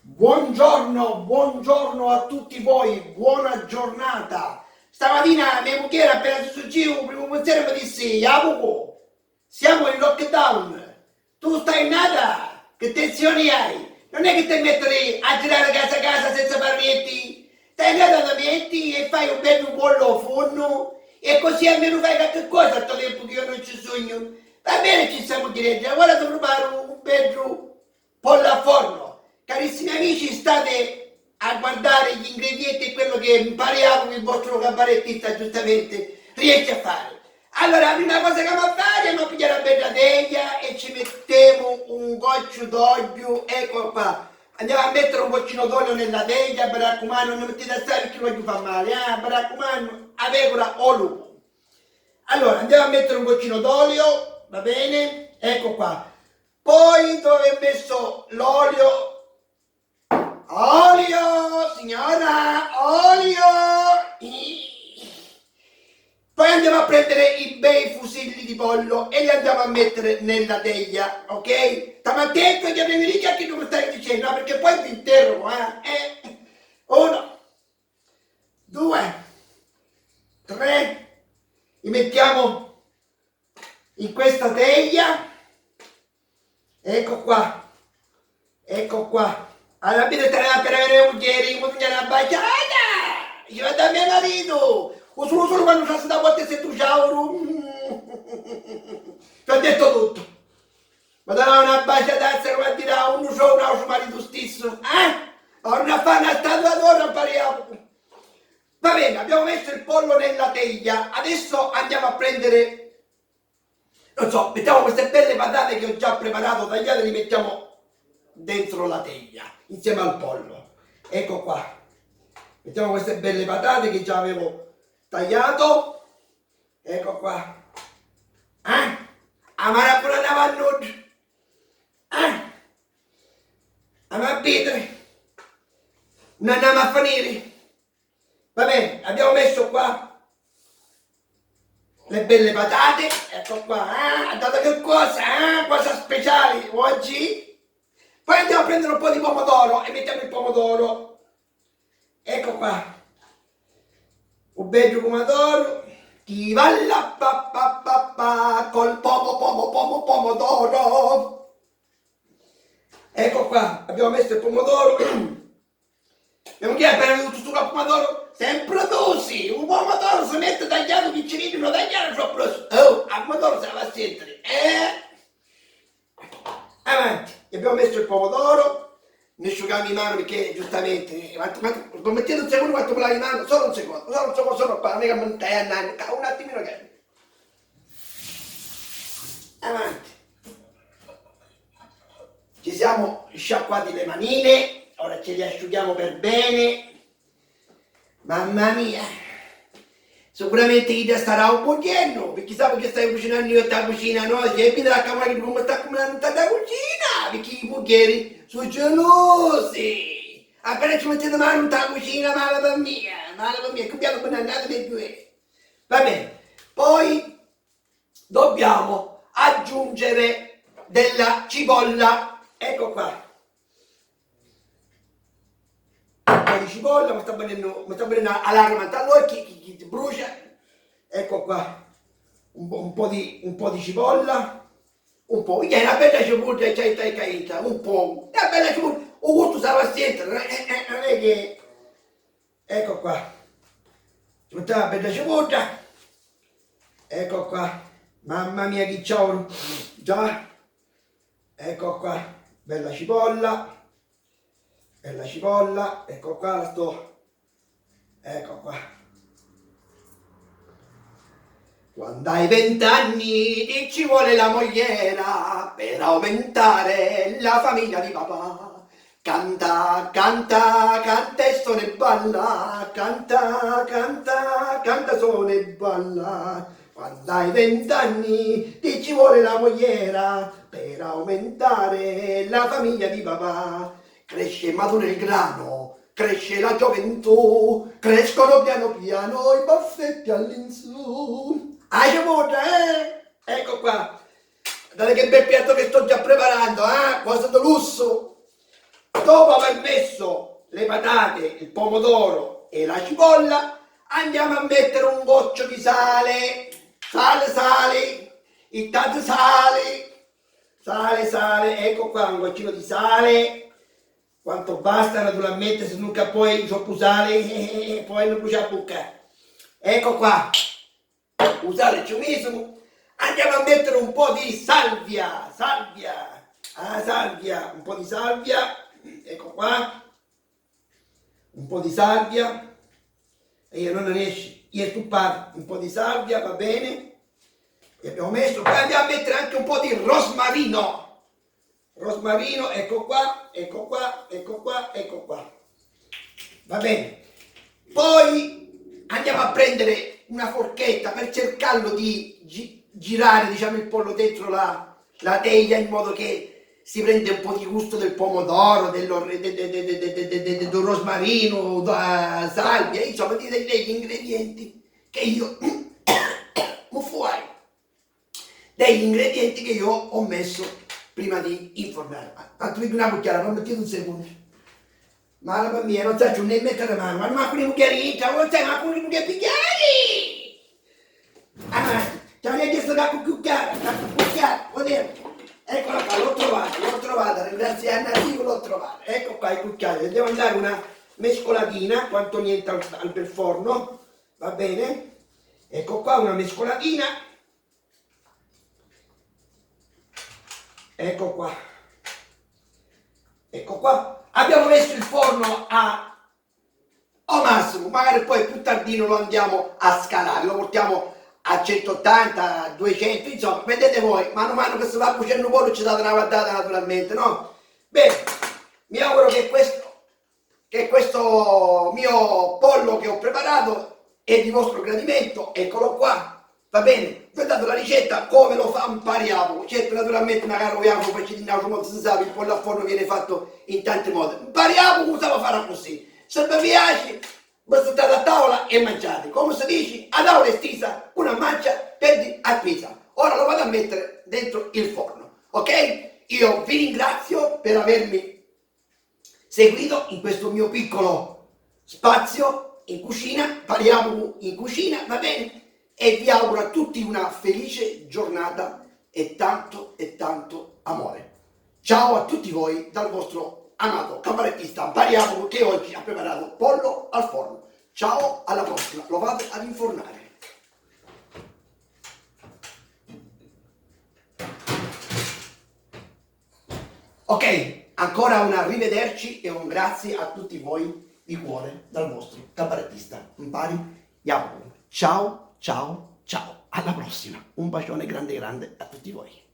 Buongiorno, buongiorno a tutti voi, buona giornata. Stamattina mia moglie appena si giro, il primo pensiero mi disse, Iabuco, siamo in lockdown, tu stai nata, che tensioni hai? Non è che ti mettere a girare casa a casa senza parretti, stai nata da metti e fai un bel pollo a forno e così almeno fai qualche cosa a tempo che io non ci sogno. Va bene, ci siamo diretti, ora ti preparo un bel pollo a forno. Carissimi amici, state a guardare gli ingredienti e quello che impariamo il vostro cabarettista giustamente riesce a fare. Allora, la prima cosa che andiamo a fare è a pigliare la bella teglia e ci mettiamo un goccio d'olio, ecco qua. Andiamo a mettere un goccino d'olio nella teglia, mi raccomando, non mettete a stare perché non gli fa male, mi raccomando, a pecora o lupo. Allora, andiamo a mettere un goccino d'olio, va bene? Ecco qua. Poi dove ho messo l'olio, olio, signora, olio. Poi andiamo a prendere i bei fusilli di pollo e li andiamo a mettere nella teglia, ok? Stiamo attenti che mi dica che non mi stai dicendo, no? Perché poi ti interrogo, Uno, due, tre, li mettiamo in questa teglia, ecco qua, ecco qua. Alla fine starà per avere un ieri, una baciata! Io da mio marito! O solo quando c'è stata volta se tu ciao! Ti ho detto tutto! Ma darà una baciatazza come dirà uno show, un altro marito stesso, Ora una fa una statua d'oro, impariamo! Va bene, abbiamo messo il pollo nella teglia, adesso andiamo a prendere, non so, mettiamo queste belle patate che ho già preparato, tagliate, li mettiamo dentro la teglia insieme al pollo. Ecco qua, mettiamo queste belle patate che già avevo tagliato, ecco qua, amara pure una vannuccia, a bidere, non andiamo a finire. Va bene, abbiamo messo qua le belle patate, ecco qua, ha dato che cosa, cosa speciali oggi. Poi andiamo a prendere un po' di pomodoro e mettiamo il pomodoro. Ecco qua. Un bel pomodoro. Chi va là pa pa pa pa col pomodoro. Ecco qua, abbiamo messo il pomodoro. Abbiamo chiesto per venuto sul pomodoro. Sempre dosi, un pomodoro si mette tagliato piccolino, non tagliato troppo. Oh, al pomodoro se la va a sentire. Avanti, abbiamo messo il pomodoro, ne asciughiamo le mani perché giustamente, lo mettete un secondo quanto me lavi le mani, solo un secondo, solo qua, non è che mi stai andando, un attimino che... Avanti. Ci siamo sciacquati le manine, ora ce le asciughiamo per bene. Mamma mia! Sicuramente Ida starà un pochino, perché sa che stai cucinando io sta cucina, no? Se mi dà camera che come sta cucinando tanta cucina, perché i buchieri sono gelosi. Appena ci mettete mano in sta cucina, male per mia, copiamo bananate per due. Va bene, poi dobbiamo aggiungere della cipolla, ecco qua. Un po' di cipolla, mi sta venendo allarme all'occhio, chi ti brucia, ecco qua, un po' di cipolla, un po', è una bella cipolla, c'è caita, un po', una bella cipolla, un gusto sarà sempre, non è che, ecco qua, ci mettiamo la bella cipolla, ecco qua, mamma mia che ciao, già, ecco qua, bella cipolla, ecco qua la sto, ecco qua. Quando hai 20 anni ti ci vuole la mogliera per aumentare la famiglia di papà. Canta, canta, canta e suona e balla, canta, canta, canta, suona e balla. Quando hai 20 anni ti ci vuole la mogliera per aumentare la famiglia di papà. Cresce maduro il grano, cresce la gioventù, crescono piano piano i baffetti all'insù. Hai avuto, Ecco qua. Guardate che bel piatto che sto già preparando, cosa da lusso. Dopo aver messo le patate, il pomodoro e la cipolla, andiamo a mettere un goccio di sale, sale, il tanto sale, ecco qua un goccino di sale, quanto basta naturalmente, se nunca poi troppo sale, poi non brucia la bocca. Ecco qua, usare il mismo, andiamo a mettere un po' di salvia, un po' di salvia, ecco qua, un po' di salvia, e io non riesci, io stupato, un po' di salvia, va bene, e abbiamo messo, poi andiamo a mettere anche un po' di rosmarino, ecco qua, va bene, poi andiamo a prendere una forchetta per cercarlo di girare, diciamo, il pollo dentro la teglia in modo che si prende un po' di gusto del pomodoro, del rosmarino, salvia, insomma degli ingredienti che io degli ingredienti che io ho messo prima di infornare. Tanto dico una cucchiara, ma mettete un secondo. Ma la mia non so né mettere mano, ma non ha quei cucchiari, non sai, ma quei cucchiari! Ah, ti avevo chiesto da cucchiara, vedete? Eccola qua, l'ho trovata, grazie a Nadio l'ho trovata. Ecco qua i cucchiai, devo andare una mescolatina, quanto niente al bel forno, va bene? Ecco qua una mescolatina. Ecco qua. Abbiamo messo il forno a massimo, magari poi più tardino lo andiamo a scalare, lo portiamo a 180, 200, insomma, vedete voi, mano a mano che si va cuocendo un po' ci date una guardata naturalmente, no? Bene, mi auguro che questo mio pollo che ho preparato è di vostro gradimento, eccolo qua, va bene? Vi ho dato la ricetta come lo fa un pariapo, certo naturalmente magari vogliamo facendo in altro modo, si sa, il pollo a forno viene fatto in tanti modi, un pariapo usava fare così, se vi piace, voi state a tavola e mangiate, come si dice, a tavola è stisa, una mangia perdi a pizza. Ora lo vado a mettere dentro il forno, ok? Io vi ringrazio per avermi seguito in questo mio piccolo spazio in cucina, parliamo in cucina, va bene? E vi auguro a tutti una felice giornata e tanto amore. Ciao a tutti voi dal vostro amato cabarettista Pariapo che oggi ha preparato pollo al forno. Ciao, alla prossima, lo vado ad infornare. Ok, ancora un arrivederci e un grazie a tutti voi di cuore dal vostro cabarettista Pari Iapo. Ciao, alla prossima. Un bacione grande a tutti voi.